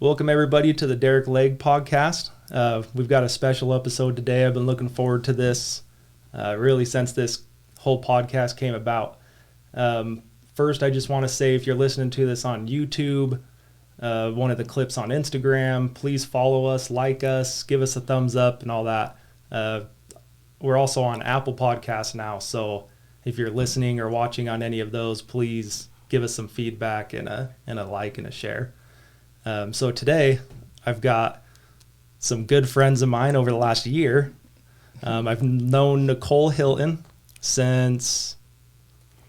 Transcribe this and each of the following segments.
Welcome, everybody, to the Derek Legg podcast. We've got a special episode today. I've been looking forward to this really since this whole podcast came about. First, I just want to say if you're listening to this on YouTube, one of the clips on Instagram, please follow us, like us, give us a thumbs up and all that. We're also on Apple Podcasts now, so if you're listening or watching on any of those, please give us some feedback and a like and a share. So today, I've got some good friends of mine over the last year. I've known Nicole Hilton since,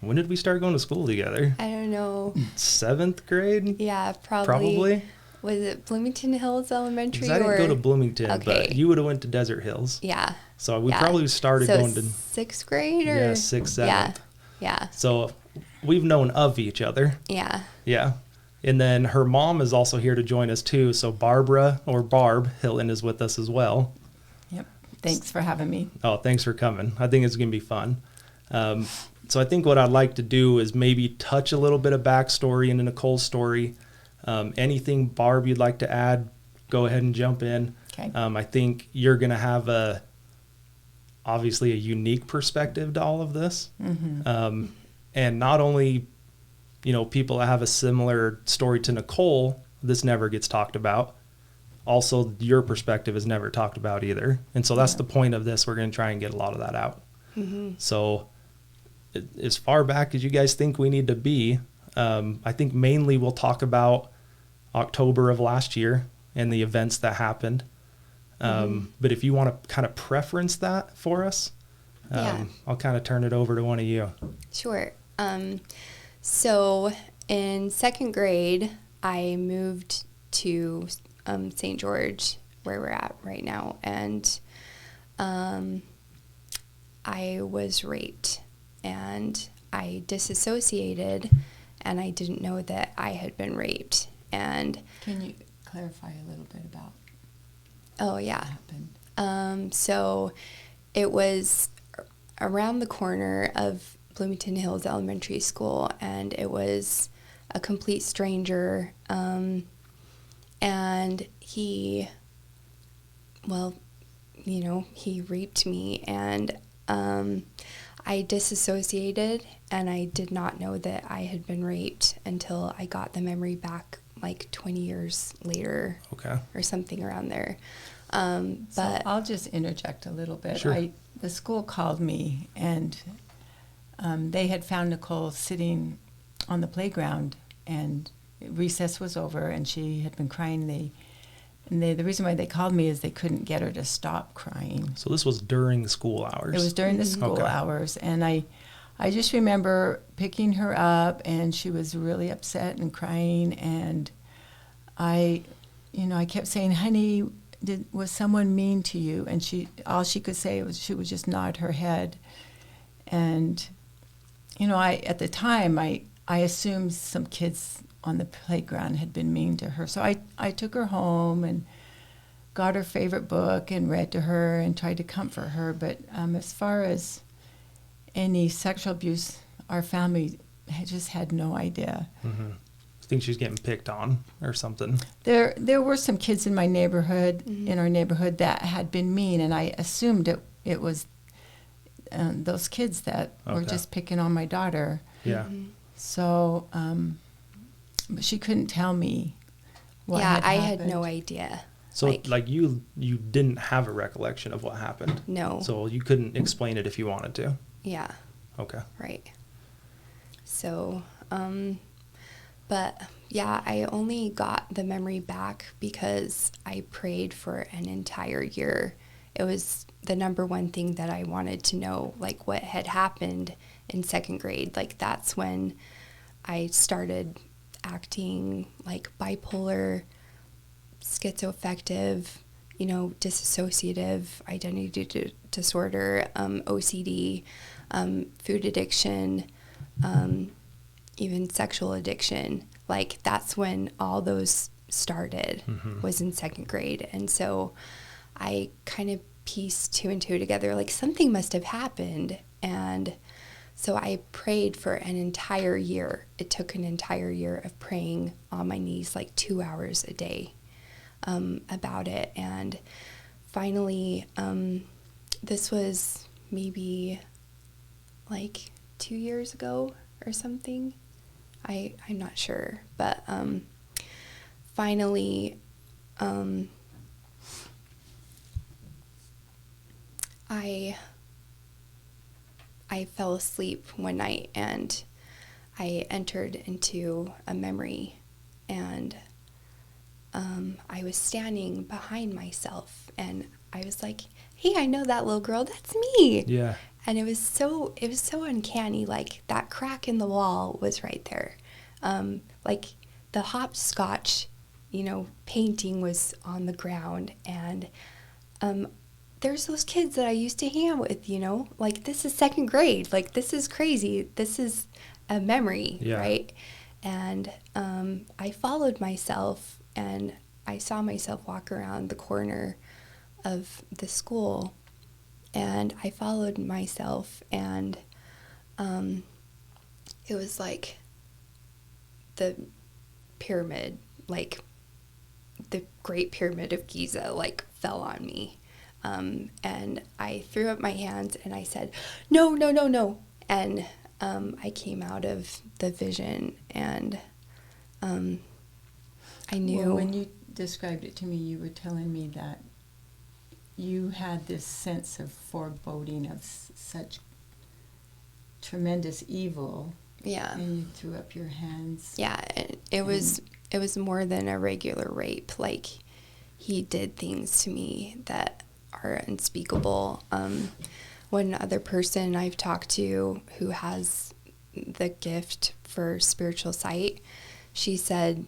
when did we start going to school together? I don't know. 7th grade? Yeah, probably. Was it Bloomington Hills Elementary? I didn't go to Bloomington, but you would have went to Desert Hills. Yeah. So we probably started going to 6th grade or? Yeah, 6th, 7th. Yeah. So we've known of each other. Yeah. Yeah. And then her mom is also here to join us too. So Barbara, or Barb Hilton, is with us as well. Yep. Thanks for having me. Oh, thanks for coming. I think it's going to be fun. So I think what I'd like to do is maybe touch a little bit of backstory into Nicole's story. Anything, Barb, you'd like to add, go ahead and jump in. Okay. I think you're going to have obviously a unique perspective to all of this. Mm-hmm. And not only, people that have a similar story to Nicole, this never gets talked about. Also, your perspective is never talked about either. And so that's the point of this. We're going to try and get a lot of that out. Mm-hmm. So as far back as you guys think we need to be, I think mainly we'll talk about October of last year and the events that happened. But if you want to kind of preference that for us, I'll kind of turn it over to one of you. Sure. So in 2nd grade, I moved to St. George, where we're at right now, and I was raped, and I disassociated, and I didn't know that I had been raped. And can you clarify a little bit about what happened? So it was around the corner of Bloomington Hills Elementary School, and it was a complete stranger, and he raped me, and I disassociated, and I did not know that I had been raped until I got the memory back like 20 years later. Okay. Or something around there. So I'll just interject a little bit. Sure. The school called me, and they had found Nicole sitting on the playground, and recess was over, and she had been crying. The reason why they called me is they couldn't get her to stop crying. So this was during school hours? It was during the school hours, and I just remember picking her up, and she was really upset and crying, and I kept saying, "Honey, was someone mean to you?" And all she could say was she would just nod her head. And at the time I assumed some kids on the playground had been mean to her. So I took her home and got her favorite book and read to her and tried to comfort her. But as far as any sexual abuse, our family just had no idea. Mm-hmm. I think she's getting picked on or something. There were some kids in my neighborhood, in our neighborhood, that had been mean, and I assumed it was those kids that were just picking on my daughter. Yeah. Mm-hmm. So, but she couldn't tell me what had I happened. had no idea. So like you didn't have a recollection of what happened? No. So you couldn't explain it if you wanted to? Yeah. Okay. Right. So, but yeah, I only got the memory back because I prayed for an entire year. It was the number one thing that I wanted to know, like what had happened in 2nd grade. Like that's when I started acting like bipolar, schizoaffective, dissociative identity disorder, OCD, food addiction, even sexual addiction. Like that's when all those started, was in 2nd grade. And so I kind of pieced 2 and 2 together, like something must have happened. And so I prayed for an entire year. It took an entire year of praying on my knees, like 2 hours a day. about it. And finally, this was maybe like 2 years ago or something. I'm not sure, but finally, I fell asleep one night and I entered into a memory, and I was standing behind myself, and I was like, "Hey, I know that little girl. That's me." Yeah. And it was so uncanny. Like that crack in the wall was right there. Like the hopscotch, painting was on the ground, and there's those kids that I used to hang out with, like this is second grade. Like this is crazy. This is a memory, Yeah. right? And I followed myself, and I saw myself walk around the corner of the school, and I followed myself, and it was like the pyramid, like the Great Pyramid of Giza, like fell on me. And I threw up my hands and I said, "No, no, no, no." And I came out of the vision, and I knew. Well, when you described it to me, you were telling me that you had this sense of foreboding of such tremendous evil. Yeah. And you threw up your hands. Yeah, it was more than a regular rape. Like, he did things to me that are unspeakable. One other person I've talked to who has the gift for spiritual sight, she said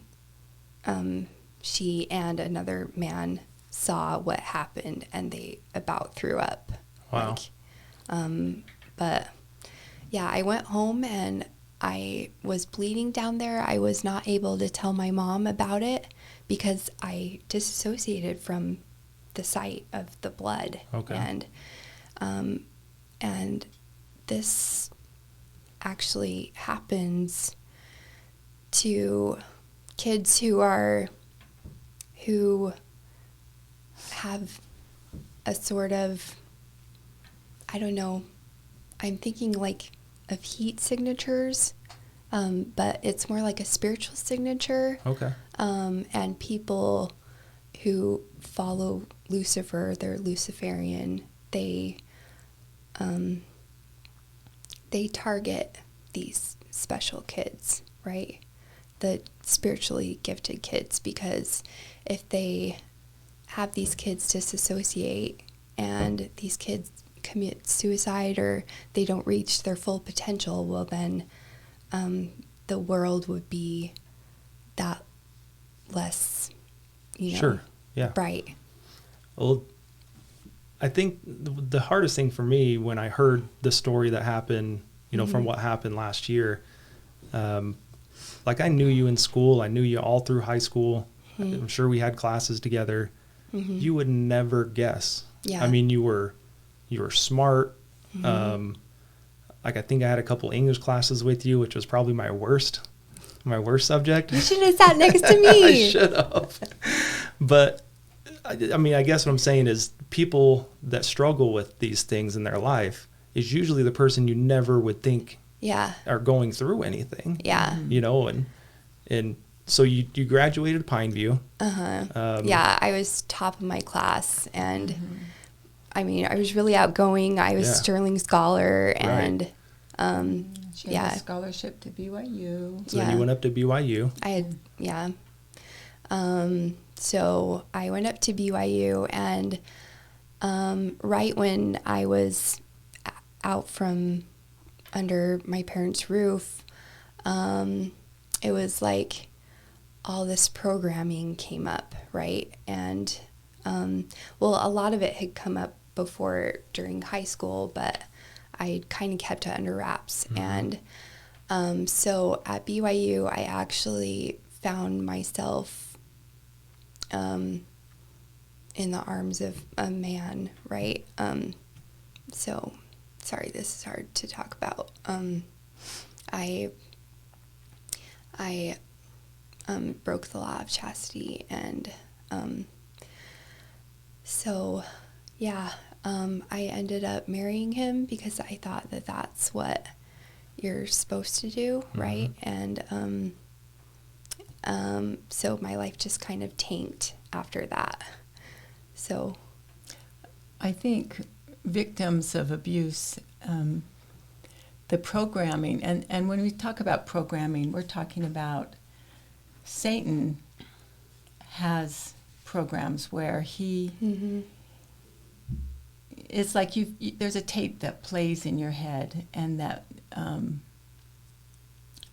she and another man saw what happened and they about threw up. Wow. But yeah, I went home and I was bleeding down there. I was not able to tell my mom about it because I disassociated from the sight of the blood. Okay. And this actually happens to kids who have a sort of, I don't know, I'm thinking like of heat signatures, but it's more like a spiritual signature. Okay. And people who follow Lucifer, they're Luciferian, they target these special kids, right? The spiritually gifted kids, because if they have these kids disassociate and these kids commit suicide or they don't reach their full potential, well then the world would be that less, Sure. Yeah. bright. Well, I think the hardest thing for me when I heard the story that happened, from what happened last year, like I knew you in school. I knew you all through high school. Mm-hmm. I'm sure we had classes together. Mm-hmm. You would never guess. Yeah. I mean, you were smart. Mm-hmm. Like I think I had a couple English classes with you, which was probably my worst subject. You should have sat next to me. I should have. But I mean, I guess what I'm saying is people that struggle with these things in their life is usually the person you never would think Yeah. are going through anything. Yeah. And so you graduated Pineview. Uh-huh. Yeah, I was top of my class, and I mean, I was really outgoing. I was Sterling Scholar, and She had a scholarship to BYU. So then you went up to BYU. I had, yeah. So I went up to BYU, and right when I was out from under my parents' roof, it was like all this programming came up, right? And, well, a lot of it had come up before during high school, but I kind of kept it under wraps. Mm-hmm. And so at BYU, I actually found myself in the arms of a man, right? So, sorry, this is hard to talk about. I broke the law of chastity, and So, yeah, I ended up marrying him because I thought that that's what you're supposed to do, right? And so my life just kind of tanked after that. So I think victims of abuse, the programming, and when we talk about programming, we're talking about Satan has programs where he, it's like there's a tape that plays in your head, and that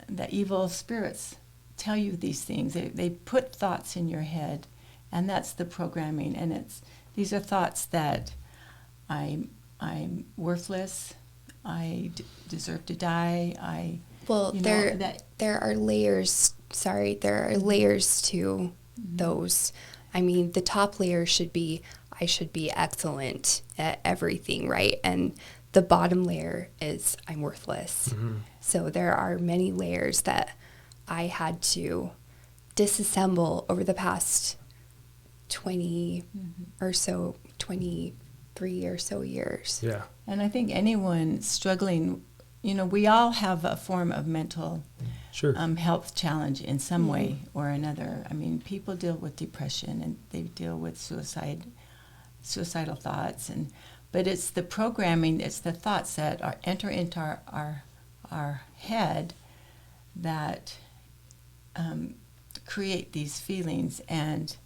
that evil spirits tell you these things. They put thoughts in your head, and that's the programming. And these are thoughts that I'm worthless. I deserve to die. There are layers. Sorry, there are layers to those. I mean, the top layer should be I should be excellent at everything, right? And the bottom layer is I'm worthless. So there are many layers that I had to disassemble over the past 23 or so years. Yeah. And I think anyone struggling, we all have a form of mental health challenge in some way or another. I mean, people deal with depression and they deal with suicidal thoughts, but it's the programming, it's the thoughts that enter into our head that create these feelings. And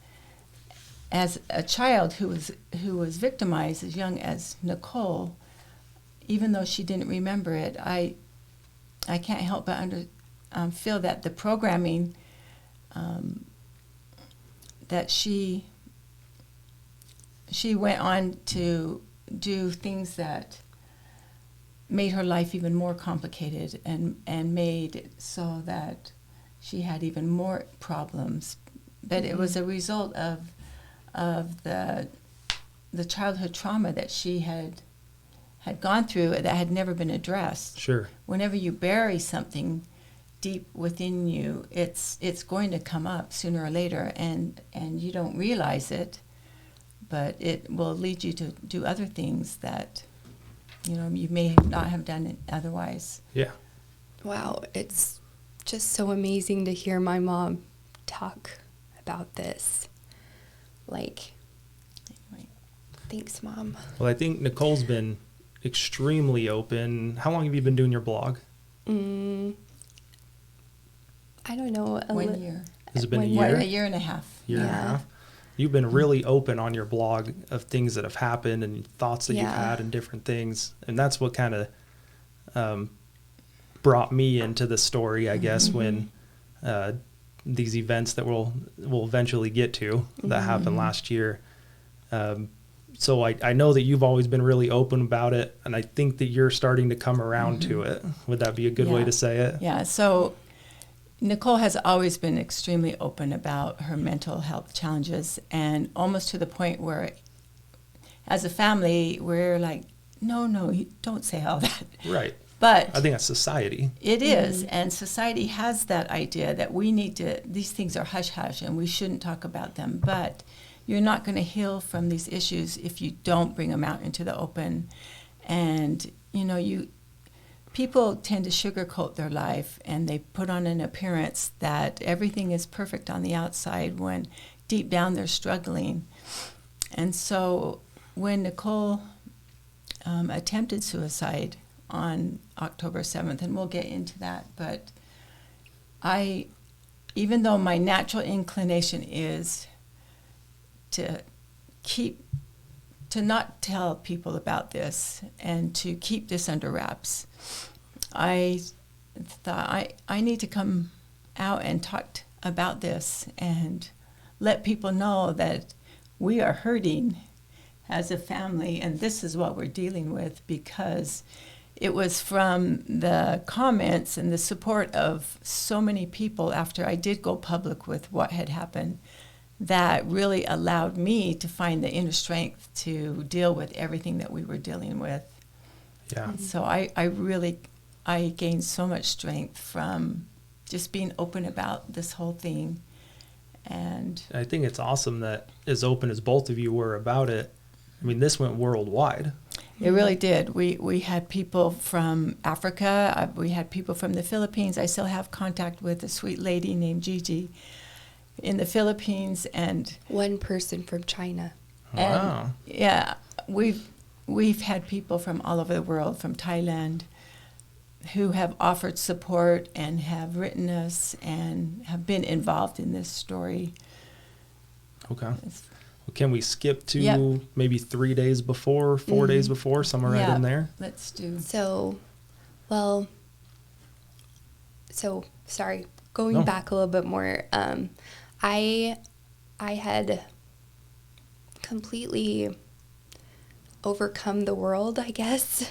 as a child who was victimized as young as Nicole, even though she didn't remember it, I can't help but feel that the programming that she went on to do things that made her life even more complicated and made it so that she had even more problems. But it was a result of the childhood trauma that she had gone through that had never been addressed. Sure. Whenever you bury something deep within you, it's going to come up sooner or later, and you don't realize it, but it will lead you to do other things that you may not have done it otherwise. Yeah. Wow, it's just so amazing to hear my mom talk about this. Like, Anyway. thanks, Mom. Well, I think Nicole's been extremely open. How long have you been doing your blog? I don't know. 1 year. Has it been a 1 year? A year and a half. Year and a half. You've been really open on your blog of things that have happened and thoughts that you've had and different things. And that's what kind of brought me into the story, I guess, when these events that we'll eventually get to that happened last year. So I know that you've always been really open about it, and I think that you're starting to come around to it. Would that be a good way to say it? Yeah, so Nicole has always been extremely open about her mental health challenges, and almost to the point where, as a family, we're like, no, you don't say all that. Right. But I think that's society. It is, and society has that idea that we need to, these things are hush-hush and we shouldn't talk about them, but you're not going to heal from these issues if you don't bring them out into the open. And, people tend to sugarcoat their life, and they put on an appearance that everything is perfect on the outside when deep down they're struggling. And so when Nicole attempted suicide on October 7th, and we'll get into that, but even though my natural inclination is to not tell people about this and to keep this under wraps, I thought I need to come out and talk about this and let people know that we are hurting as a family, and this is what we're dealing with, because it was from the comments and the support of so many people after I did go public with what had happened that really allowed me to find the inner strength to deal with everything that we were dealing with. Yeah. And so I gained so much strength from just being open about this whole thing. And I think it's awesome that as open as both of you were about it, I mean, this went worldwide. it really did. We had people from Africa. We had people from the Philippines. I still have contact with a sweet lady named Gigi in the Philippines, and One person from China. Wow. yeah, we've had people from all over the world, from Thailand, who have offered support and have written us and have been involved in this story. Okay. It's- Well, can we skip to Yep. maybe 3 days before, 4 days before, somewhere right Yeah. in there? Let's do. So, well, so sorry, going No. back a little bit more. I had completely overcome the world, I guess,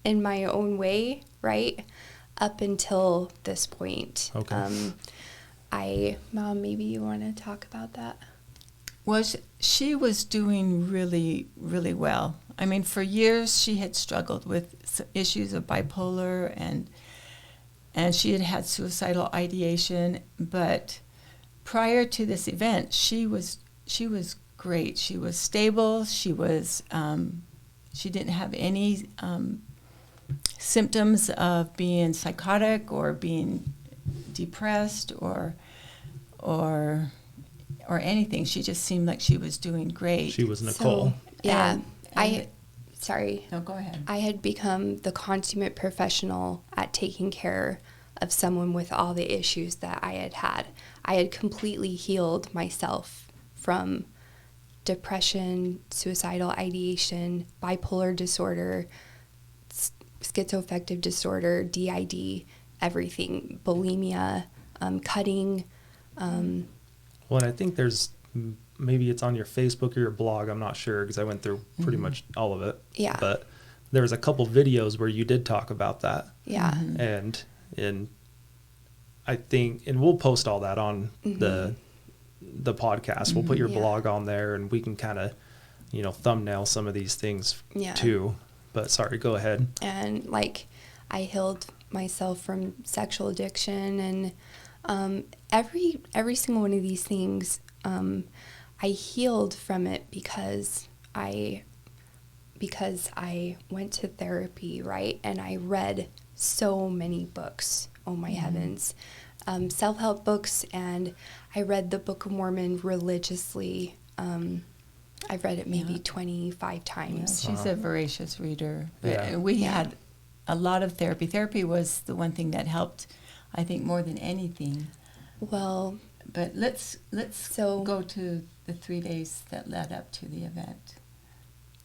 in my own way, right? Up until this point. Okay. Mom, maybe you want to talk about that? Well, she was doing really, really well. I mean, for years she had struggled with issues of bipolar, and she had had suicidal ideation. But prior to this event, she was great. She was stable. She didn't have any symptoms of being psychotic or being depressed or anything. She just seemed like she was doing great. She was Nicole. So, yeah, And- sorry. No, go ahead. I had become the consummate professional at taking care of someone with all the issues that I had had. I had completely healed myself from depression, suicidal ideation, bipolar disorder, schizoaffective disorder, DID, everything, bulimia, cutting. Well, and I think there's, maybe it's on your Facebook or your blog, I'm not sure, because I went through pretty much all of it. Yeah. But there was a couple videos where you did talk about that. Yeah. And I think, and we'll post all that on the podcast. We'll put your Yeah. blog on there, and we can kind of, thumbnail some of these things Yeah. too. But sorry, go ahead. And like I healed myself from sexual addiction, and every single one of these things, I healed from it because I went to therapy, right? And I read so many books. Oh my heavens. Self-help books, and I read the Book of Mormon religiously. I've read it maybe 25 Yeah, times. she's a voracious reader. But Yeah. we Yeah. had a lot of therapy. Therapy was the one thing that helped, I think, more than anything. Well, But let's So- go to the 3 days that led up to the event.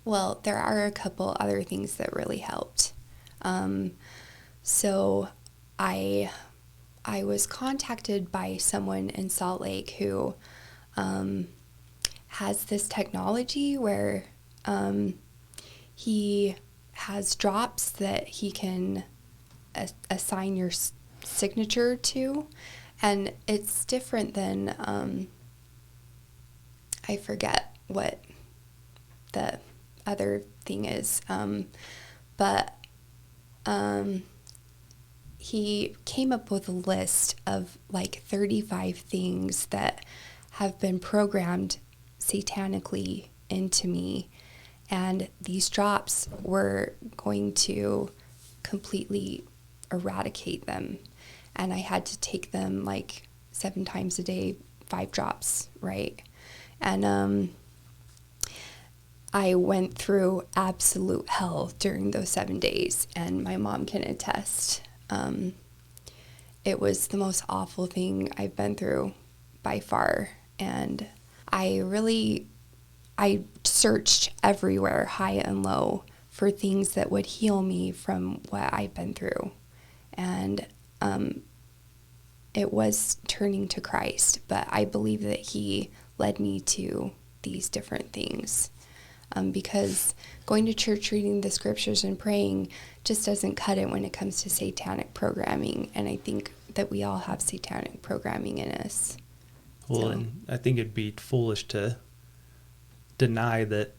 Well, there are a couple other things that really helped. So I was contacted by someone in Salt Lake who has this technology where he has drops that he can assign your signature to, and it's different than I forget what the other thing is, but he came up with a list of like 35 things that have been programmed satanically into me, and these drops were going to completely eradicate them, and I had to take them like 7 times a day, 5 drops, right? And I went through absolute hell during those 7 days, and my mom can attest. It was the most awful thing I've been through by far, and I searched everywhere, high and low, for things that would heal me from what I've been through, and it was turning to Christ, but I believe that He led me to these different things. Because going to church, reading the scriptures, and praying just doesn't cut it when it comes to satanic programming. And I think that we all have satanic programming in us. Well, So- and I think it'd be foolish to deny that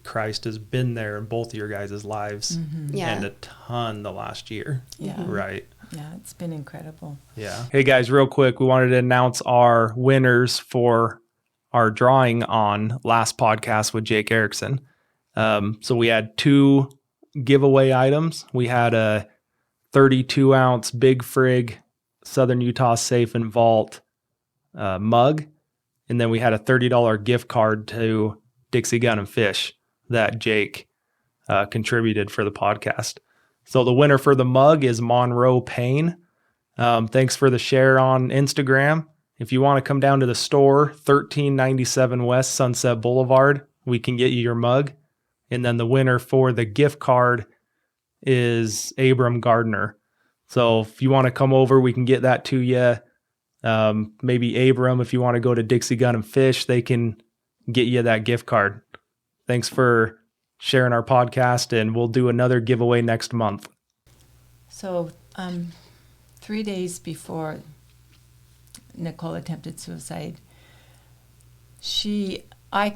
Christ has been there in both of your guys' lives Yeah. and a ton the last year. Yeah. Right. Yeah, it's been incredible. Yeah. Hey guys, real quick, we wanted to announce our winners for our drawing on last podcast with Jake Erickson. So we had 2 giveaway items. We had a 32 ounce Big Frig Southern Utah Safe and Vault mug. And then we had a $30 gift card to Dixie Gun and Fish that Jake contributed for the podcast. So the winner for the mug is Monroe Payne. Thanks for the share on Instagram. If you want to come down to the store, 1397 West Sunset Boulevard, we can get you your mug. And then the winner for the gift card is Abram Gardner. So if you want to come over, we can get that to you. Maybe Abram, if you want to go to Dixie Gun and Fish, they can get you that gift card. Thanks for sharing our podcast, and we'll do another giveaway next month. So 3 days before Nicole attempted suicide, I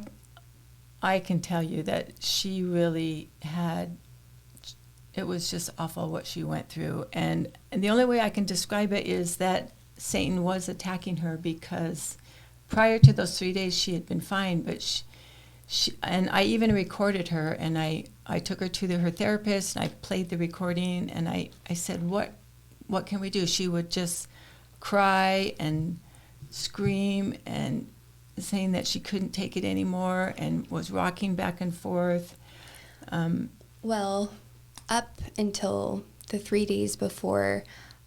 can tell you that she really had, it was just awful what she went through. And the only way I can describe it is that Satan was attacking her, because prior to those 3 days she had been fine, but she and I even recorded her, and I took her to her therapist, and I played the recording, and I said, what can we do? She would just cry and scream and saying that she couldn't take it anymore, and was rocking back and forth. Well, up until the 3 days before,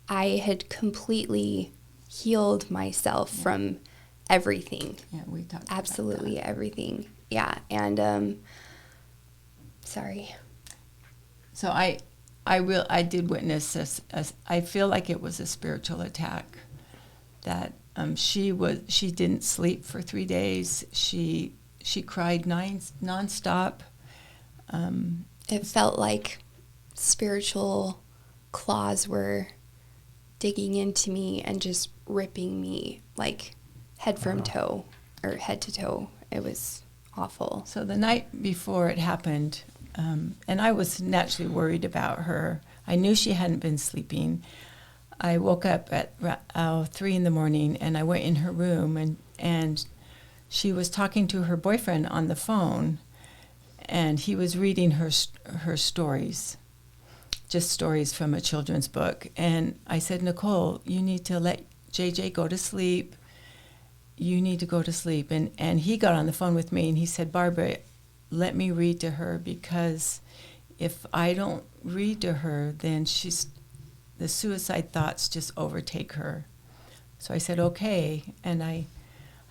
I had completely healed myself from everything. Yeah, we talked absolutely about that. Everything. Yeah, and sorry. So I did witness this. I feel like it was a spiritual attack. That she didn't sleep for 3 days. She cried nonstop. It felt like spiritual claws were digging into me and just ripping me like head to toe. It was awful. So the night before it happened, and I was naturally worried about her. I knew she hadn't been sleeping. I woke up at 3 in the morning, and I went in her room, and she was talking to her boyfriend on the phone, and he was reading her stories, just stories from a children's book. And I said, Nicole, you need to let JJ go to sleep. You need to go to sleep. And he got on the phone with me, and he said, Barbara, let me read to her, because if I don't read to her, then the suicide thoughts just overtake her. So I said, okay. And I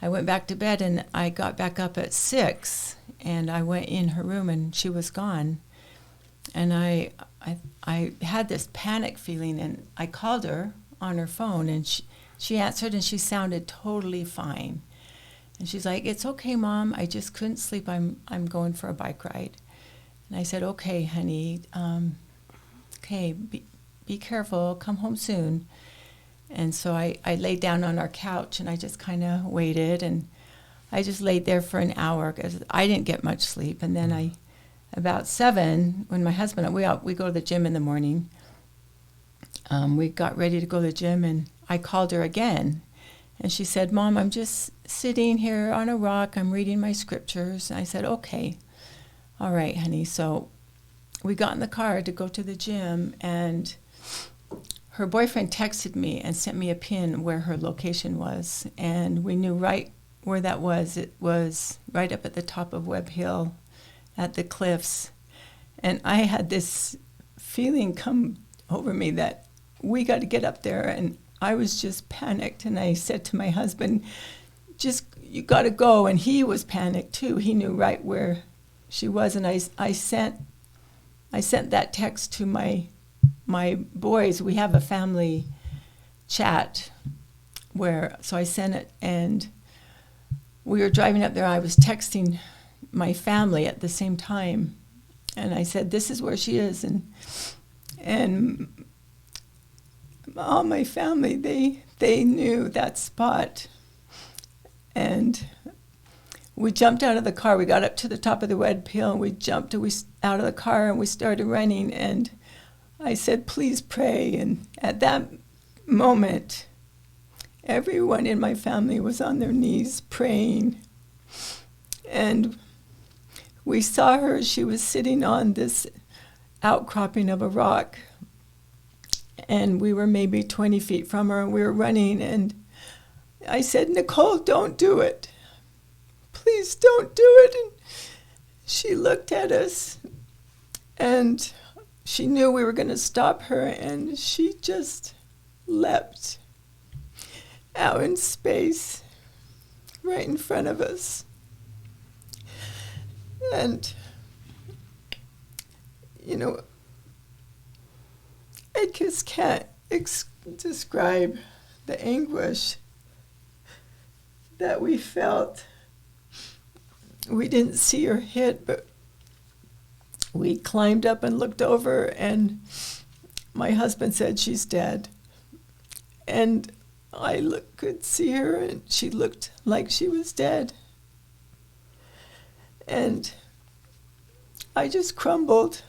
went back to bed, and I got back up at 6, and I went in her room, and she was gone. And I had this panic feeling, and I called her on her phone, and she answered, and she sounded totally fine. And she's like, it's okay, Mom. I just couldn't sleep. I'm going for a bike ride. And I said, okay, honey. Okay, be careful. Come home soon. And so I laid down on our couch, and I just kind of waited. And I just laid there for an hour because I didn't get much sleep. And then about 7, when my husband, we go to the gym in the morning. We got ready to go to the gym, and I called her again. And she said, Mom, I'm just sitting here on a rock. I'm reading my scriptures. And I said, okay. All right, honey. So we got in the car to go to the gym, and her boyfriend texted me and sent me a pin where her location was. And we knew right where that was. It was right up at the top of Webb Hill at the cliffs. And I had this feeling come over me that we got to get up there. And I was just panicked, and I said to my husband, you got to go. And he was panicked too. He knew right where she was. And I sent that text to my boys. We have a family chat so I sent it, and we were driving up there. I was texting my family at the same time, and I said, this is where she is. And all my family, they knew that spot. And we jumped out of the car. We got up to the top of the Webb Hill, and we jumped out of the car, and we started running. And I said, please pray. And at that moment, everyone in my family was on their knees praying. And we saw her. She was sitting on this outcropping of a rock. And we were maybe 20 feet from her, and we were running. And I said, Nicole, don't do it. Please don't do it. And she looked at us, and she knew we were going to stop her, and she just leapt out in space right in front of us. And, I just can't describe the anguish that we felt. We didn't see her hit, but we climbed up and looked over, and my husband said she's dead. And I could see her, and she looked like she was dead. And I just crumbled.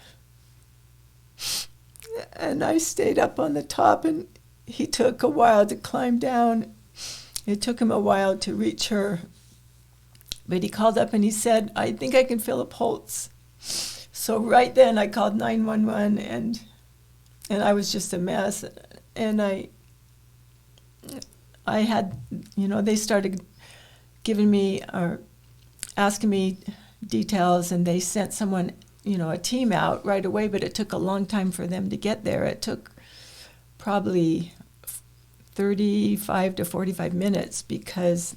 And I stayed up on the top, and he took a while to climb down. It took him a while to reach her. But he called up and he said, I think I can feel a pulse. So right then I called 911, and I was just a mess. And I had, they started giving me or asking me details, and they sent someone, a team out right away, but it took a long time for them to get there. It took probably 35 to 45 minutes because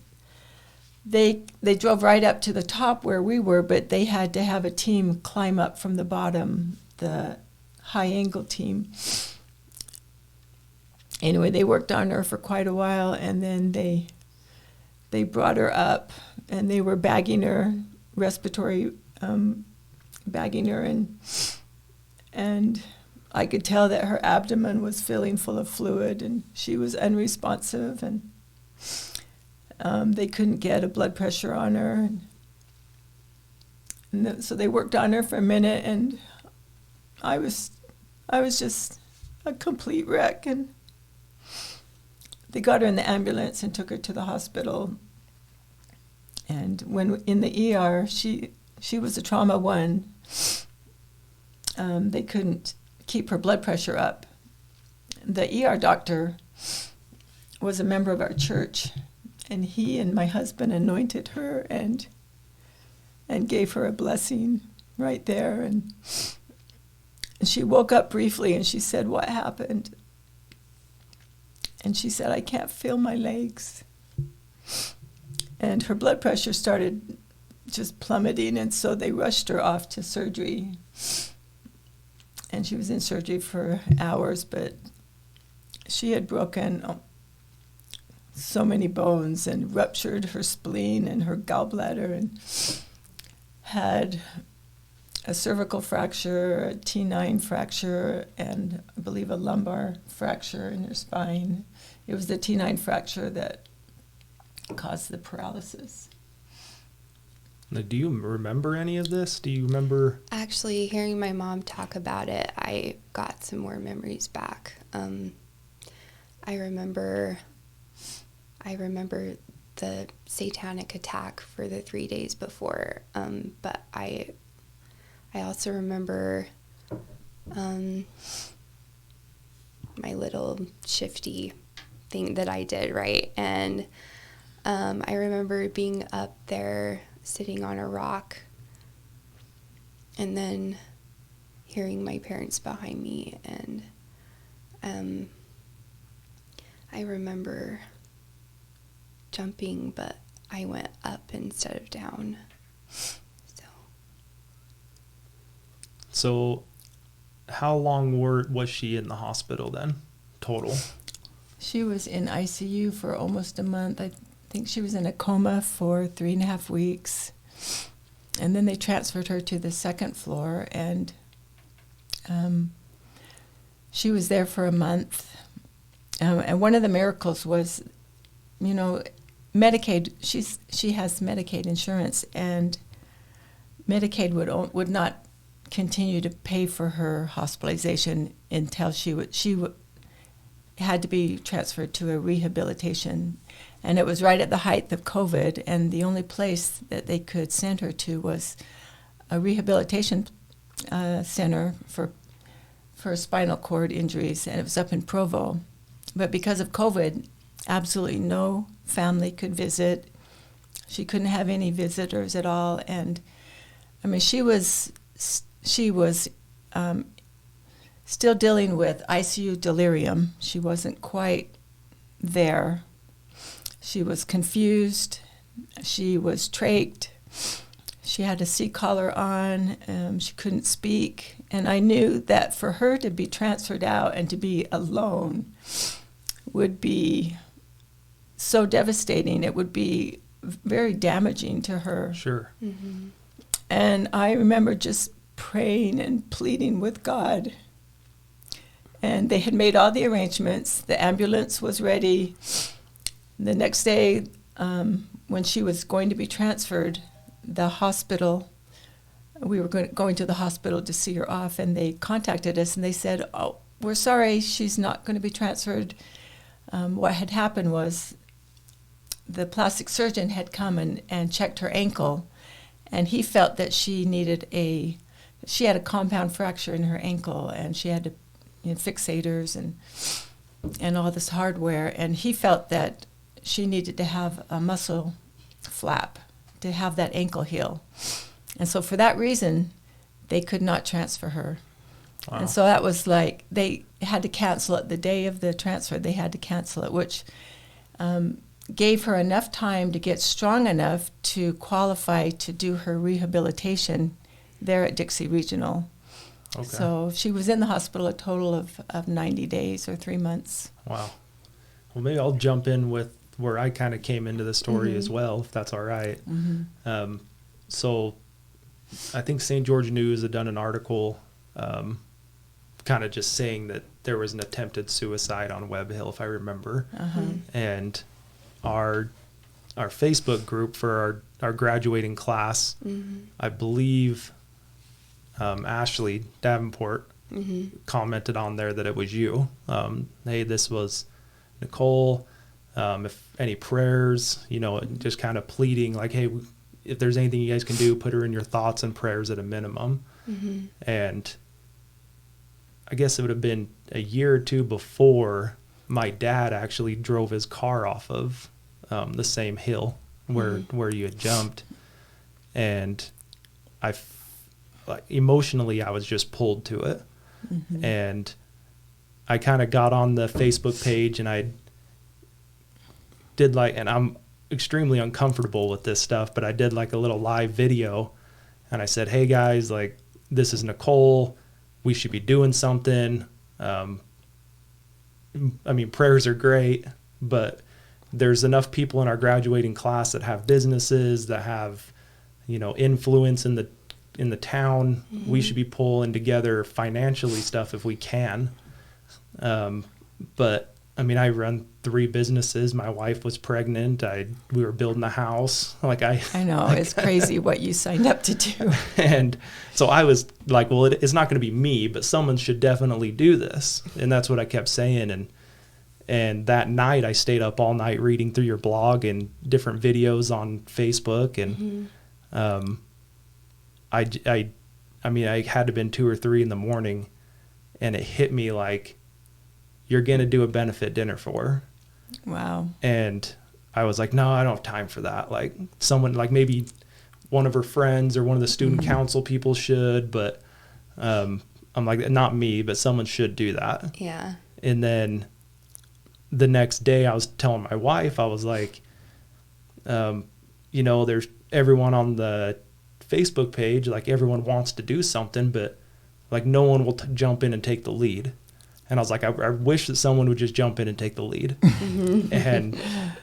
they drove right up to the top where we were, but they had to have a team climb up from the bottom, the high-angle team. Anyway, they worked on her for quite a while, and then they brought her up, and they were bagging her, respiratory bagging her, and I could tell that her abdomen was filling full of fluid, and she was unresponsive, and they couldn't get a blood pressure on her. So they worked on her for a minute, and I was just a complete wreck. And they got her in the ambulance and took her to the hospital. And when in the ER, she was a trauma 1. They couldn't keep her blood pressure up. The ER doctor was a member of our church, and he and my husband anointed her and gave her a blessing right there. And she woke up briefly, and she said, what happened? And she said, I can't feel my legs. And her blood pressure started just plummeting, and so they rushed her off to surgery. And she was in surgery for hours, but she had broken so many bones and ruptured her spleen and her gallbladder, and had a cervical fracture, a T9 fracture, and I believe a lumbar fracture in her spine. It was the T9 fracture that caused the paralysis. Now, do you remember any of this? Do you remember? Actually, hearing my mom talk about it, I got some more memories back. I remember the satanic attack for the 3 days before, but I also remember my little shifty thing that I did, right? And I remember being up there sitting on a rock, and then hearing my parents behind me, and I remember jumping, but I went up instead of down. So how long was she in the hospital then, total? She was in ICU for almost a month. I think she was in a coma for 3.5 weeks. And then they transferred her to the second floor, and she was there for a month. And one of the miracles was, Medicaid, she has Medicaid insurance, and Medicaid would not continue to pay for her hospitalization until she had to be transferred to a rehabilitation. And it was right at the height of COVID, and the only place that they could send her to was a rehabilitation center for spinal cord injuries, and it was up in Provo. But because of COVID, absolutely no family could visit. She couldn't have any visitors at all, and I mean, she was still dealing with ICU delirium. She wasn't quite there. She was confused. She was trached. She had a C-collar on. She couldn't speak. And I knew that for her to be transferred out and to be alone would be so devastating. It would be very damaging to her. Sure. Mm-hmm. And I remember just praying and pleading with God. And they had made all the arrangements. The ambulance was ready. The next day, when she was going to be transferred, the hospital, we were going to the hospital to see her off, and they contacted us and they said, "Oh, we're sorry, she's not going to be transferred." What had happened was the plastic surgeon had come and checked her ankle, and he felt that she had a compound fracture in her ankle, and she had to, fixators and all this hardware, and he felt that she needed to have a muscle flap to have that ankle heal. And so for that reason, they could not transfer her. Wow. And so that was like, they had to cancel it the day of the transfer. They had to cancel it, which gave her enough time to get strong enough to qualify to do her rehabilitation there at Dixie Regional. Okay. So she was in the hospital a total of 90 days or 3 months. Wow. Well, maybe I'll jump in with where I kind of came into the story Mm-hmm. as well, if that's all right. Mm-hmm. So I think St. George News had done an article kind of just saying that there was an attempted suicide on Webb Hill, if I remember. Uh-huh. And our Facebook group for our graduating class, Mm-hmm. I believe Ashley Davenport Mm-hmm. commented on there that it was you. Hey, this was Nicole. If any prayers, just kind of pleading like, hey, if there's anything you guys can do, put her in your thoughts and prayers at a minimum. Mm-hmm. And I guess it would have been a year or two before my dad actually drove his car off of the same hill where you had jumped. And emotionally, I was just pulled to it. Mm-hmm. And I kind of got on the Facebook page and I did and I'm extremely uncomfortable with this stuff, but I did a little live video and I said, hey guys, this is Nicole. We should be doing something. Prayers are great, but there's enough people in our graduating class that have businesses, that have, influence in the town. Mm-hmm. We should be pulling together financially stuff if we can. But I run 3 businesses. My wife was pregnant. We were building a house. I know, it's crazy what you signed up to do. And so I was like, well, it's not going to be me, but someone should definitely do this. And that's what I kept saying. And that night I stayed up all night reading through your blog and different videos on Facebook. And, Mm-hmm. I had to have been 2 or 3 in the morning, and it hit me like, you're going to do a benefit dinner for her. Wow. And I was like, no, I don't have time for that. Someone, maybe one of her friends or one of the student Mm-hmm. council people should, but I'm like, not me, but someone should do that. Yeah. And then the next day I was telling my wife, I was like, there's everyone on the Facebook page, everyone wants to do something, but no one will jump in and take the lead. And I was like, I wish that someone would just jump in and take the lead. Mm-hmm.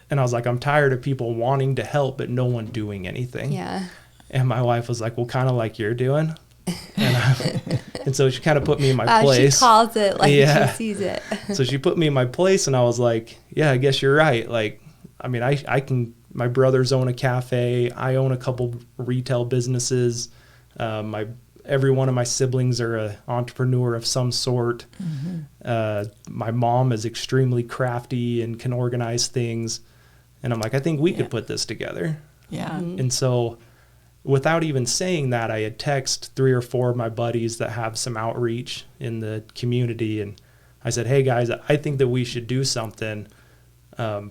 And I was like, I'm tired of people wanting to help, but no one doing anything. Yeah. And my wife was like, well, kind of like you're doing. And so she kind of put me in my Wow, place. she calls it like Yeah. she sees it. So she put me in my place, and I was like, yeah, I guess you're right. I can, my brothers own a cafe. I own a couple retail businesses. every one of my siblings are an entrepreneur of some sort. My mom is extremely crafty and can organize things. And I'm like, I think we could put this together. Yeah. And so without even saying that, I had texted 3 or 4 of my buddies that have some outreach in the community. And I said, hey guys, I think that we should do something, a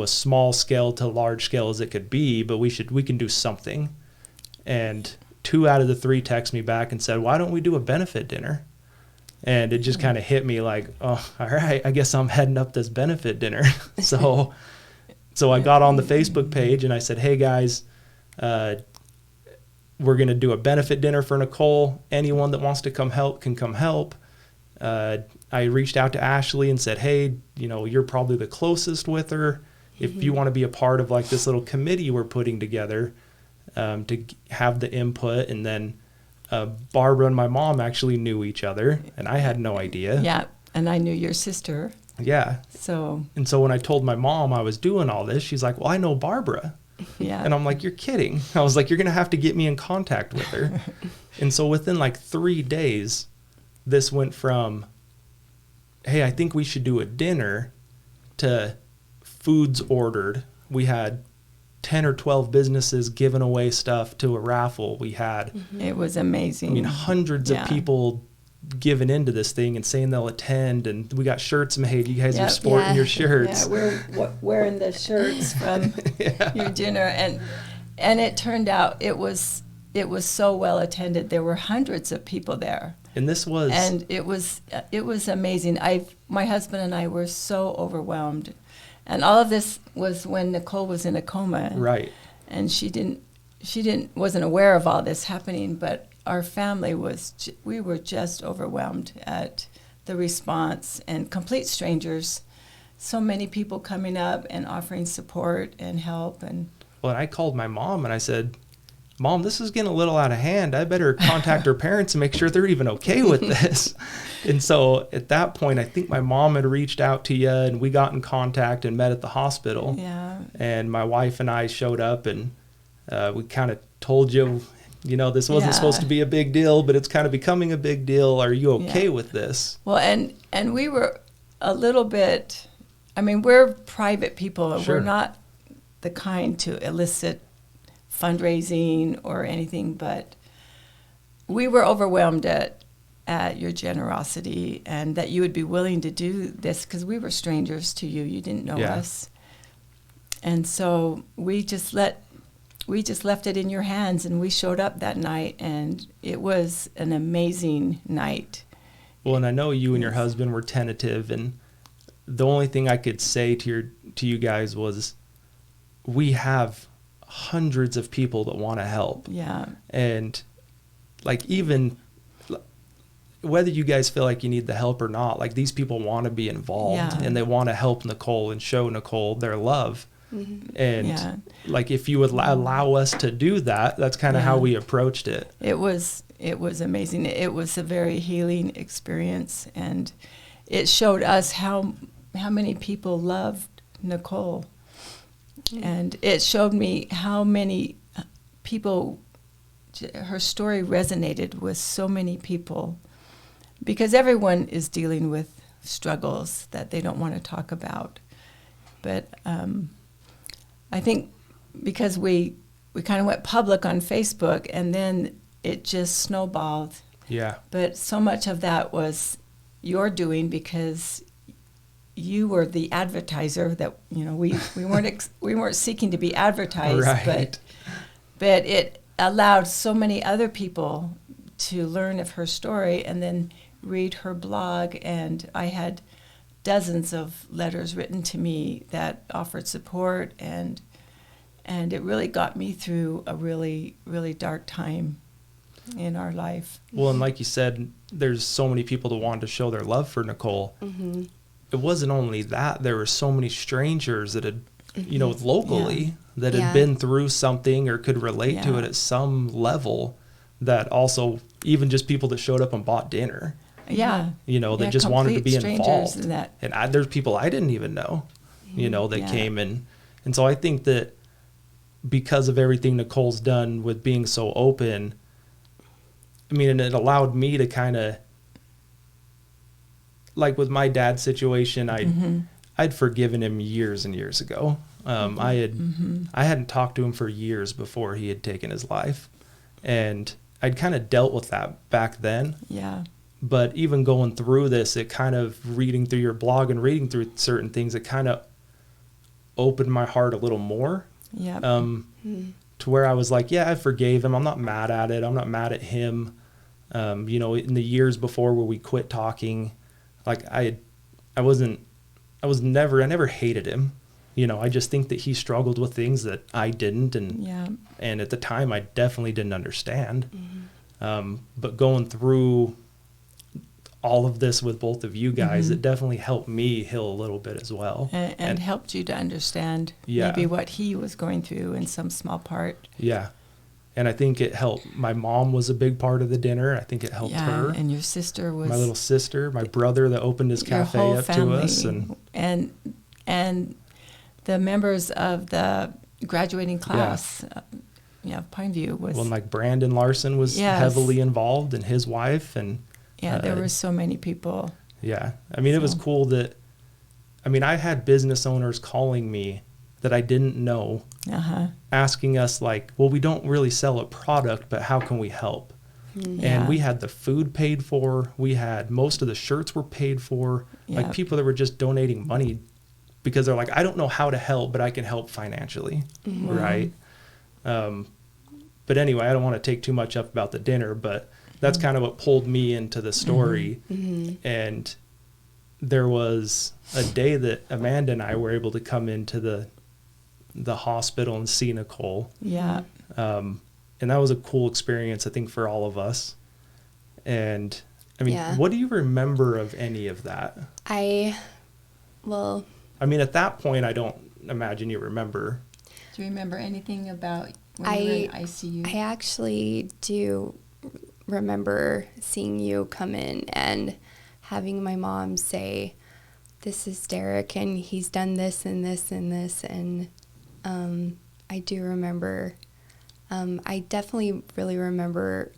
small scale to large scale as it could be, but we can do something. And 2 out of the 3 texted me back and said, why don't we do a benefit dinner? And it just kind of hit me like, oh, all right, I guess I'm heading up this benefit dinner. So I got on the Facebook page and I said, hey guys, we're going to do a benefit dinner for Nicole. Anyone that wants to come help can come help. I reached out to Ashley and said, hey, you're probably the closest with her. If you want to be a part of like this little committee we're putting together to have the input. And then Barbara and my mom actually knew each other and I had no idea. Yeah. And I knew your sister. Yeah. So when I told my mom I was doing all this, she's like, well, I know Barbara. Yeah. And I'm like, you're kidding. I was like, you're going to have to get me in contact with her. And so within like 3 days, this went from, hey, I think we should do a dinner to foods ordered. We had 10 or 12 businesses giving away stuff to a raffle. We had, it was amazing. I mean, hundreds of people giving into this thing and saying they'll attend, and we got shirts made. You guys are sporting your shirts. Yeah, we're wearing the shirts from your dinner, and it turned out it was so well attended. There were hundreds of people there, and it was amazing. My husband and I were so overwhelmed, and all of this was when Nicole was in a coma, right? And she wasn't aware of all this happening, but our family we were just overwhelmed at the response, and complete strangers, so many people coming up and offering support and help. And I called my mom and I said, Mom, this is getting a little out of hand. I better contact her parents and make sure they're even okay with this. And so at that point, I think my mom had reached out to you and we got in contact and met at the hospital. Yeah. And my wife and I showed up and we kind of told you, this wasn't supposed to be a big deal, but it's kind of becoming a big deal. Are you okay with this? Well, and we were a little bit, we're private people. Sure. We're not the kind to elicit fundraising or anything, but we were overwhelmed at your generosity and that you would be willing to do this, because we were strangers to you. You didn't know us. And so we just left it in your hands, and we showed up that night, and it was an amazing night. Well, and I know you and your husband were tentative, and the only thing I could say to you guys was, we have hundreds of people that want to help. Yeah. And like, even whether you guys feel like you need the help or not, like, these people want to be involved and they want to help Nicole and show Nicole their love. And like, if you would allow us to do that, that's kind of how we approached it. It was amazing. It was a very healing experience, and it showed us how many people loved Nicole. And it showed me how many people, her story resonated with so many people, because everyone is dealing with struggles that they don't want to talk about. But I think because we kind of went public on Facebook, and then it just snowballed. Yeah. But so much of that was your doing, because you were the advertiser that, we weren't seeking to be advertised, right. but it allowed so many other people to learn of her story and then read her blog. And I had dozens of letters written to me that offered support, and it really got me through a really, really dark time in our life. Well, and like you said, there's so many people that wanted to show their love for Nicole. Mm-hmm. It wasn't only that, there were so many strangers that had, locally that had been through something or could relate to it at some level, that also, even just people that showed up and bought dinner. Yeah. That just wanted to be involved. And there's people I didn't even know, that came in. And so I think that because of everything Nicole's done with being so open, I mean, and it allowed me to kind of, like with my dad's situation, I'd forgiven him years and years ago. I hadn't talked to him for years before he had taken his life, and I'd kind of dealt with that back then. Yeah. But even going through this, it kind of reading through your blog and reading through certain things, it kind of opened my heart a little more. Yeah. To where I was like, yeah, I forgave him. I'm not mad at it. I'm not mad at him. You know, in the years before where we quit talking, like I never hated him. You know, I just think that he struggled with things that I didn't. And at the time I definitely didn't understand. But going through all of this with both of you guys, it definitely helped me heal a little bit as well. And helped you to understand maybe what he was going through in some small part. Yeah. And I think it helped. My mom was a big part of the dinner. I think it helped her. And your sister was... My little sister, my brother that opened his cafe up family, to us. And the members of the graduating class, Pineview was... Well, like Brandon Larson was heavily involved, and his wife. And there were so many people. Yeah. I mean, it was cool that... I mean, I had business owners calling me that I didn't know, asking us like, well, we don't really sell a product, but how can we help? And we had the food paid for. We had most of the shirts were paid for. Like people that were just donating money because they're like, I don't know how to help, but I can help financially. Right. But anyway, I don't want to take too much up about the dinner, but that's kind of what pulled me into the story. And there was a day that Amanda and I were able to come into the hospital and see Nicole. Yeah. And that was a cool experience, I think, for all of us. And I mean, what do you remember of any of that? I mean, at that point, I don't imagine you remember. Do you remember anything about when you were in ICU? I actually do remember seeing you come in and having my mom say, this is Derek, and he's done this and this and this. And I do remember, I definitely really remember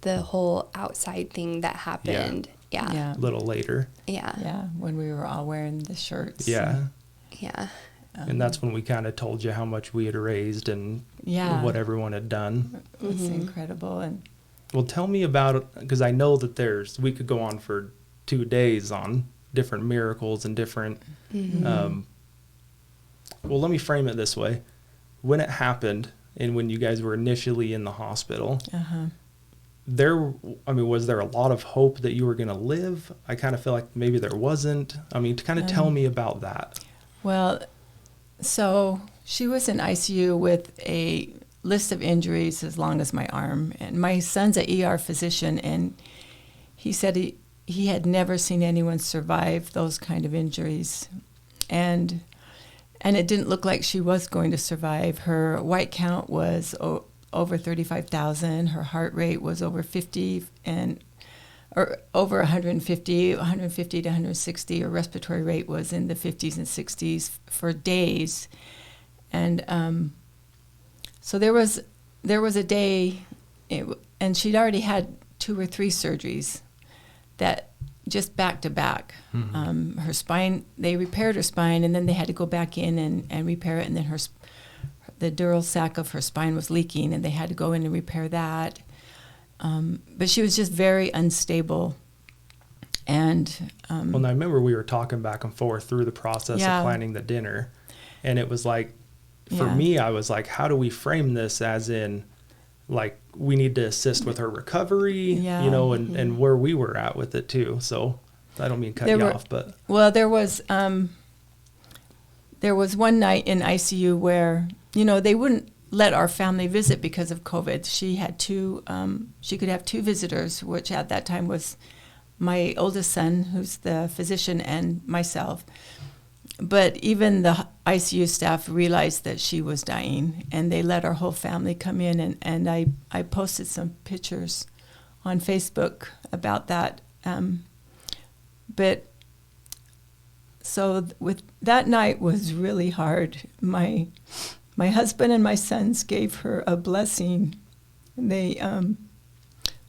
the whole outside thing that happened. Yeah. A little later. Yeah, when we were all wearing the shirts. Yeah. Yeah. And that's when we kind of told you how much we had raised and what everyone had done. It's incredible. And well, tell me about it, because I know that we could go on for 2 days on different miracles and different, well, let me frame it this way. When it happened and when you guys were initially in the hospital, was there a lot of hope that you were going to live? I kind of feel like maybe there wasn't. I mean, to kind of tell me about that. Well, so she was in ICU with a list of injuries as long as my arm. And my son's an ER physician, and he said he had never seen anyone survive those kind of injuries. And it didn't look like she was going to survive. Her white count was over 35,000. Her heart rate was over 50 or over 150 to 160. Her respiratory rate was in the 50s and 60s for days. And so there was a day, and she'd already had 2 or 3 surgeries that just back to back. Her spine, they repaired her spine, and then they had to go back in and repair it, and then the dural sac of her spine was leaking, and they had to go in and repair that. But she was just very unstable. And well, I remember we were talking back and forth through the process of planning the dinner, and it was like, for me, I was like, how do we frame this as in, like, we need to assist with her recovery, and where we were at with it too. So I don't mean cut you off, but. Well, there was one night in ICU where, they wouldn't let our family visit because of COVID. She had she could have 2 visitors, which at that time was my oldest son, who's the physician, and myself. But even the ICU staff realized that she was dying, and they let our whole family come in, and I posted some pictures on Facebook about that. But so with that night was really hard. My husband and my sons gave her a blessing, And they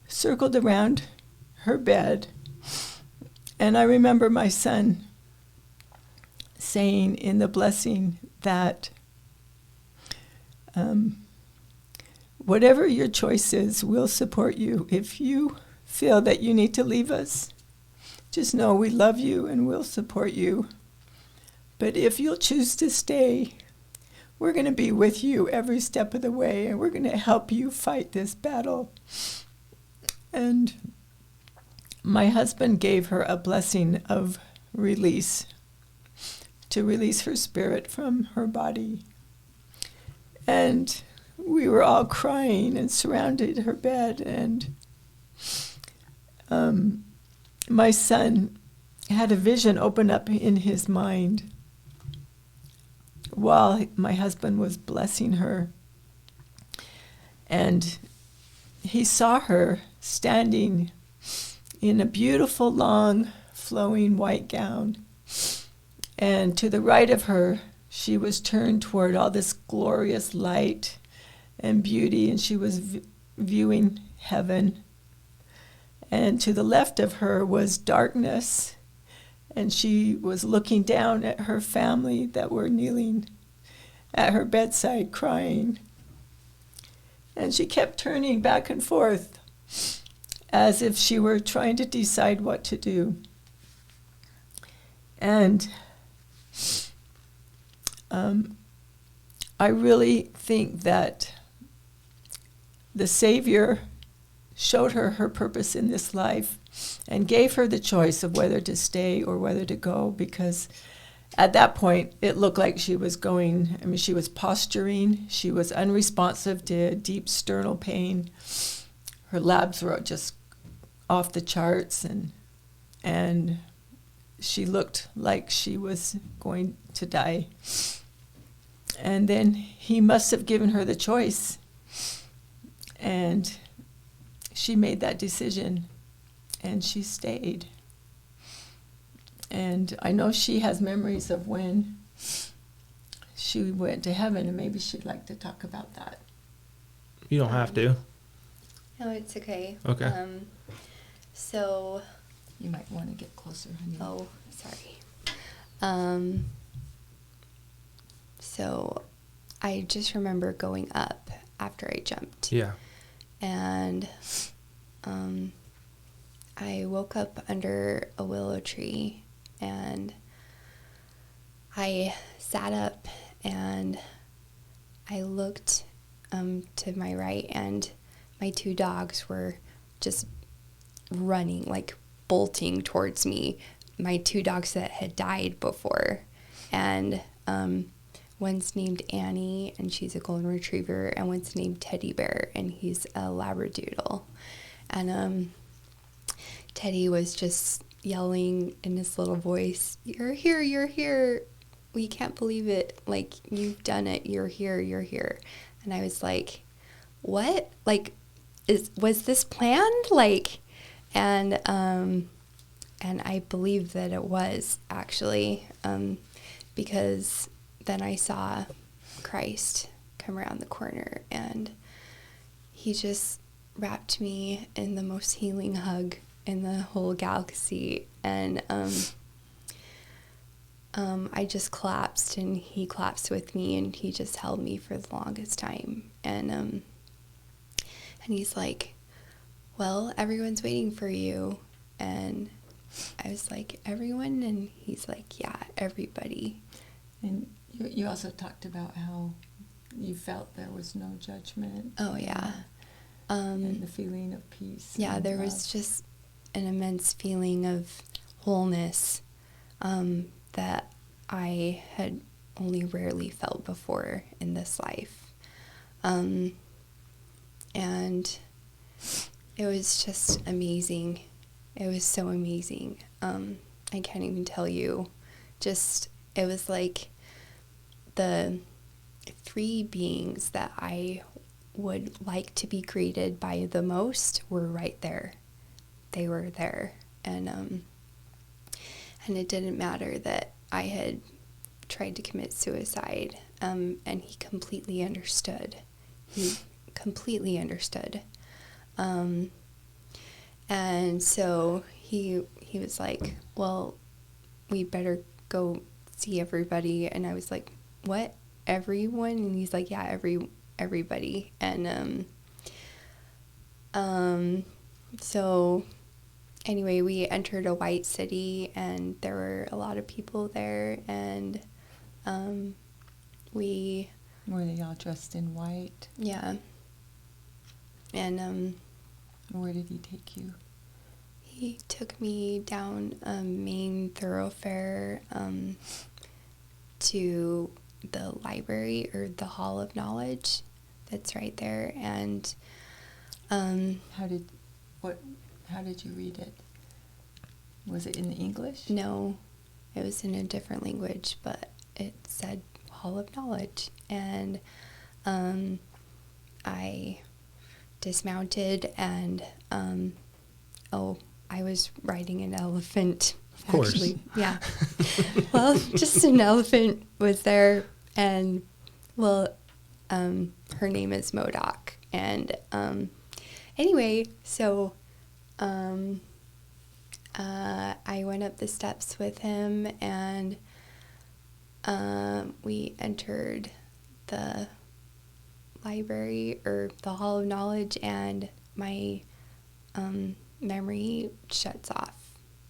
circled around her bed. And I remember my son saying in the blessing that whatever your choice is, we'll support you. If you feel that you need to leave us, just know we love you and we'll support you. But if you'll choose to stay, we're going to be with you every step of the way, and we're going to help you fight this battle. And my husband gave her a blessing of release, to release her spirit from her body. And we were all crying and surrounded her bed, and my son had a vision open up in his mind while my husband was blessing her. And he saw her standing in a beautiful, long, flowing white gown. And to the right of her, she was turned toward all this glorious light and beauty, and she was viewing heaven. And to the left of her was darkness, and she was looking down at her family that were kneeling at her bedside crying. And she kept turning back and forth as if she were trying to decide what to do. And I really think that the Savior showed her her purpose in this life and gave her the choice of whether to stay or whether to go, because at that point it looked like she was going, she was posturing, she was unresponsive to deep sternal pain. Her labs were just off the charts, and she looked like she was going to die. And then he must have given her the choice, and she made that decision, and she stayed. And I know she has memories of when she went to heaven, and maybe she'd like to talk about that. You don't have to. No, it's okay. Okay. So You might want to get closer, honey. Oh, sorry. So I just remember going up after I jumped. Yeah. And I woke up under a willow tree, and I sat up and I looked to my right, and my two dogs were just running, like bolting towards me. My two dogs that had died before. And one's named Annie, and she's a golden retriever, and one's named Teddy Bear, and he's a labradoodle. And Teddy was just yelling in his little voice, "You're here, you're here. We can't believe it. Like, you've done it. You're here, you're here." And I was like, what? Like, was this planned? Like, and I believe that it was, actually, because then I saw Christ come around the corner, and he just wrapped me in the most healing hug in the whole galaxy, and I just collapsed, and he collapsed with me, and he just held me for the longest time, and he's like, "Well, everyone's waiting for you," and I was like, "Everyone?" And he's like, "Yeah, everybody." And you also talked about how you felt there was no judgment. Oh, yeah. And the feeling of peace. Yeah, there was just an immense feeling of wholeness that I had only rarely felt before in this life. And it was just amazing. It was so amazing. I can't even tell you. Just, it was like the three beings that I would like to be greeted by the most were right there. They were there. And it didn't matter that I had tried to commit suicide. And he completely understood. He completely understood. And so he was like, well, we better go see everybody. And I was like, what? Everyone? And he's like, yeah, everybody. And so anyway, we entered a white city, and there were a lot of people there, and we... Were they all dressed in white? Yeah. And where did he take you? he took me down a main thoroughfare to the library, or the Hall of Knowledge that's right there. And How did you read it? Was it in English? no, it was in a different language, but it said Hall of Knowledge. And I dismounted, and I was riding an elephant. Of course. Actually, yeah. Well, just an elephant was there, and her name is Modoc. And anyway, so I went up the steps with him, and we entered the library, or the Hall of Knowledge, and my memory shuts off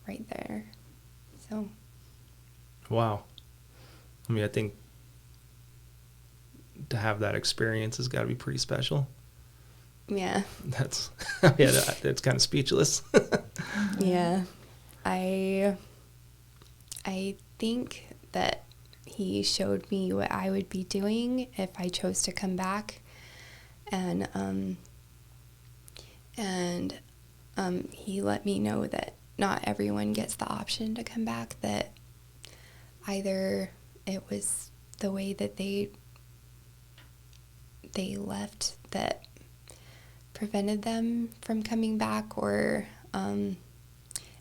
right there. So Wow. I mean, I think to have that experience has got to be pretty special. yeah. That's it's kind of speechless. Yeah. I think that he showed me what I would be doing if I chose to come back. And he let me know that not everyone gets the option to come back, that either it was the way that they left that prevented them from coming back, or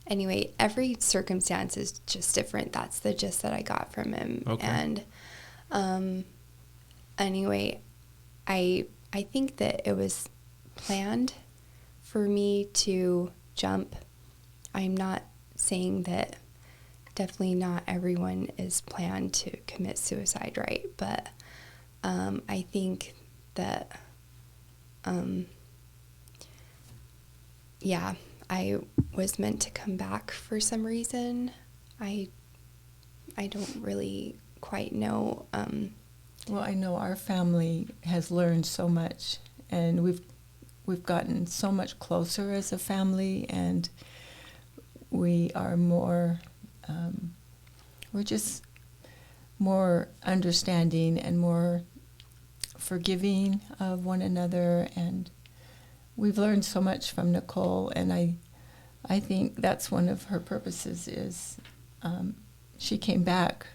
anyway, every circumstance is just different. That's the gist that I got from him. Okay. And anyway, I think that it was planned for me to jump. I'm not saying that, definitely not everyone is planned to commit suicide, right? But I think that yeah, I was meant to come back for some reason. I don't really quite know. Well, I know our family has learned so much, and we've gotten so much closer as a family, and we are more, we're just more understanding and more forgiving of one another, and we've learned so much from Nicole, and I think that's one of her purposes is she came back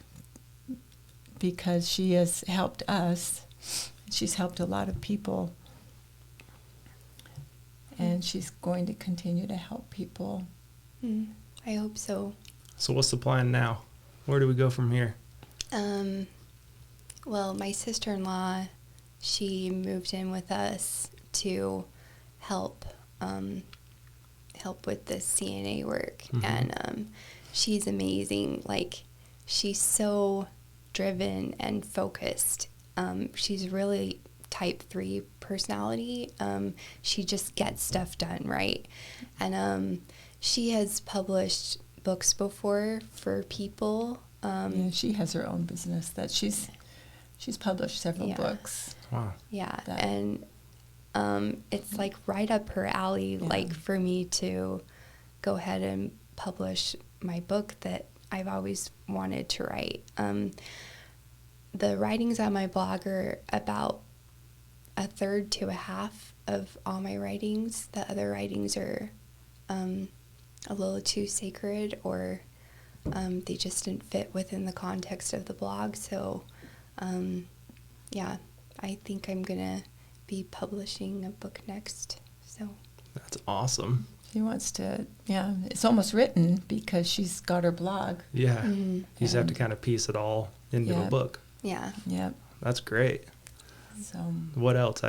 because she has helped us. She's helped a lot of people, and she's going to continue to help people. I hope so. So what's the plan now? Where do we go from here? Well, my sister-in-law, she moved in with us to help with the CNA work. Mm-hmm. And she's amazing. Like, she's so driven and focused. She's really type 3 personality. She just gets stuff done, right? And she has published books before for people. Yeah, she has her own business that she's published several books. Wow. Yeah, and it's like right up her alley, like for me to go ahead and publish my book that I've always wanted to write. The writings on my blog are about a third to a half of all my writings. The other writings are a little too sacred, or they just didn't fit within the context of the blog. So, yeah, I think I'm going to be publishing a book next. So That's awesome. She wants to, it's almost written because she's got her blog. Yeah. Mm-hmm. You just have to kind of piece it all into a book. yeah. Yep. That's great. So What else?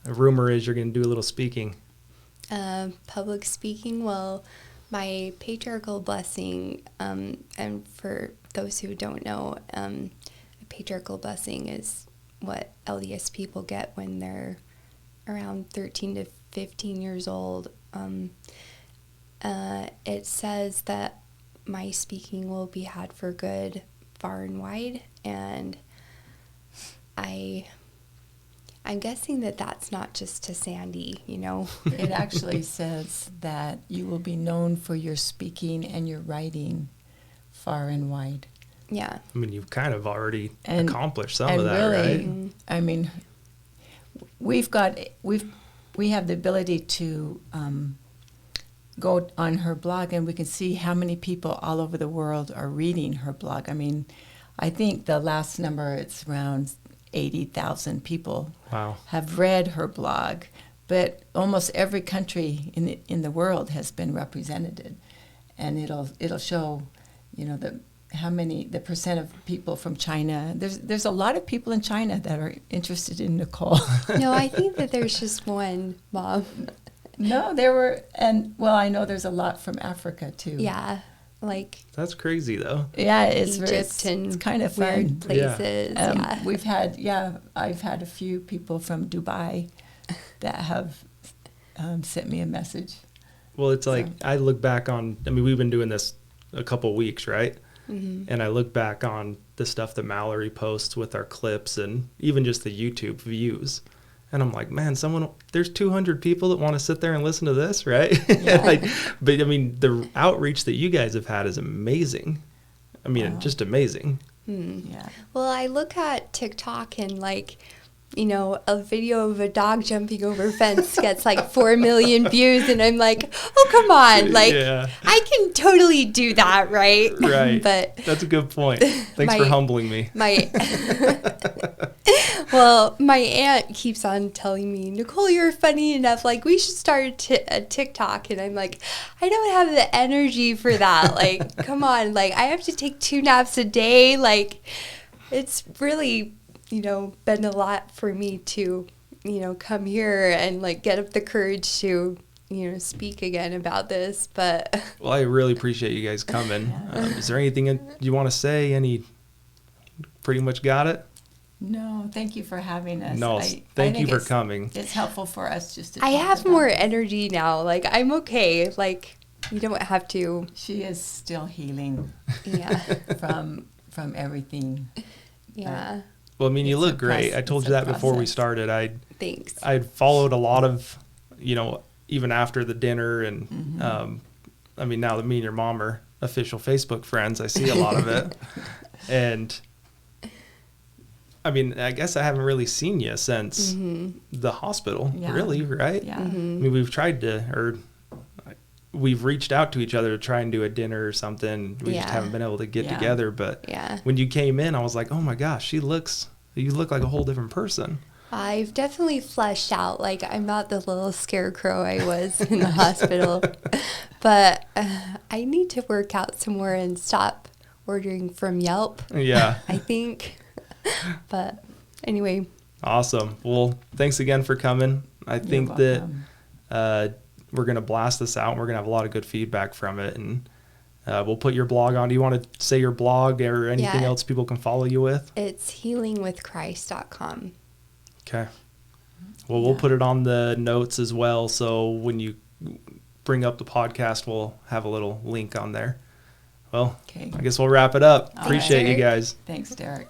a rumor is you're going to do a little speaking. Public speaking, well, my patriarchal blessing, and for those who don't know, a patriarchal blessing is what LDS people get when they're around 13 to 15 years old. It says that my speaking will be had for good far and wide, and I'm guessing that that's not just to Sandy, you know. It actually says that you will be known for your speaking and your writing far and wide. Yeah. I mean, you've kind of already accomplished some of that, really, right? I mean, we have the ability to go on her blog, and we can see how many people all over the world are reading her blog. I mean, I think the last number, it's around 80,000 people have read her blog, but almost every country in the world has been represented, and it'll show, you know, the percent of people from China. There's a lot of people in China that are interested in Nicole. No, I think that there's just one, Mom. No, there were, and well, I know there's a lot from Africa too. Yeah, like that's crazy though. Yeah, Egypt it's kind of weird fun. places. Yeah. I've had a few people from Dubai that have sent me a message. Well, it's like I look back on. I mean, we've been doing this a couple weeks, right? Mm-hmm. And I look back on the stuff that Mallory posts with our clips, and even just the YouTube views. And I'm like, man, there's 200 people that want to sit there and listen to this, right? Yeah. But I mean, the outreach that you guys have had is amazing. I mean, just amazing. Yeah. Well, I look at TikTok and like, you know, a video of a dog jumping over a fence gets like 4 million views, and I'm like, oh, come on. Like, I can totally do that, right? Right. But that's a good point. Thanks for humbling me. Well, my aunt keeps on telling me, Nicole, you're funny enough. Like, we should start a TikTok. And I'm like, I don't have the energy for that. Like, come on. Like, I have to take 2 naps a day. Like, it's really, you know, been a lot for me to, you know, come here and like get up the courage to, you know, speak again about this. But well, I really appreciate you guys coming. Is there anything you want to say? Pretty much got it? No, thank you for having us. No, thank you for coming. It's helpful for us just to I have more energy now. Like, I'm okay. Like, you don't have to. She is still healing. Yeah. from everything. Yeah. Well, I mean, you look great. I told you that before we started. Thanks. I'd followed a lot of, you know, even after the dinner, and I mean, now that me and your mom are official Facebook friends, I see a lot of it. And I mean, I guess I haven't really seen you since the hospital, really, right? Yeah. I mean, we've reached out to each other to try and do a dinner or something. We just haven't been able to get together. But when you came in, I was like, oh my gosh, you look like a whole different person. I've definitely fleshed out. Like, I'm not the little scarecrow I was in the hospital. But I need to work out some more and stop ordering from Yelp. Yeah. I think. But anyway. Awesome. Well, thanks again for coming. I think that we're going to blast this out, and we're going to have a lot of good feedback from it. And we'll put your blog on. Do you want to say your blog or anything else people can follow you with? It's healingwithchrist.com. Okay. Well, we'll put it on the notes as well. So when you bring up the podcast, we'll have a little link on there. Well, I guess we'll wrap it up. Appreciate you guys. Thanks, Derek.